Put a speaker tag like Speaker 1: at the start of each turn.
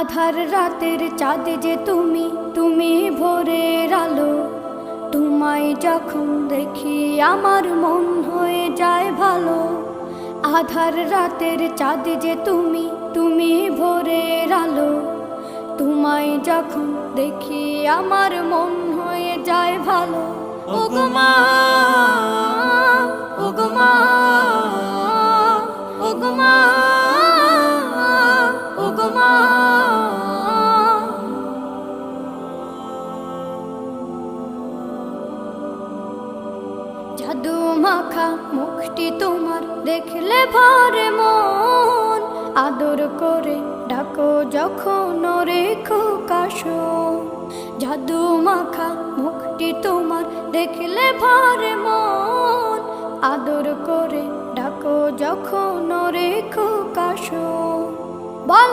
Speaker 1: আধার রাতের চাঁদ যে তুমি, তুমি ভোরের আলো। তোমায় যখন দেখি আমার মন হয়ে যায় ভালো। আধার রাতের চাঁদ যে তুমি, তুমি ভোরের আলো। তোমায় যখন দেখি আমার মন হয়ে যায় ভালো। ওগো মা, ওগো মা, ওগো মা, ওগো মা। জাদু মাখা মুখটি তোমার দেখলে ভরে মন। আদর করে ডাকো যখন রেখো কাশন। জাদু মাখা মুখটি তোমার দেখলে ভরে মন। আদর করে ডাকো যখন রেখো কাশন। বল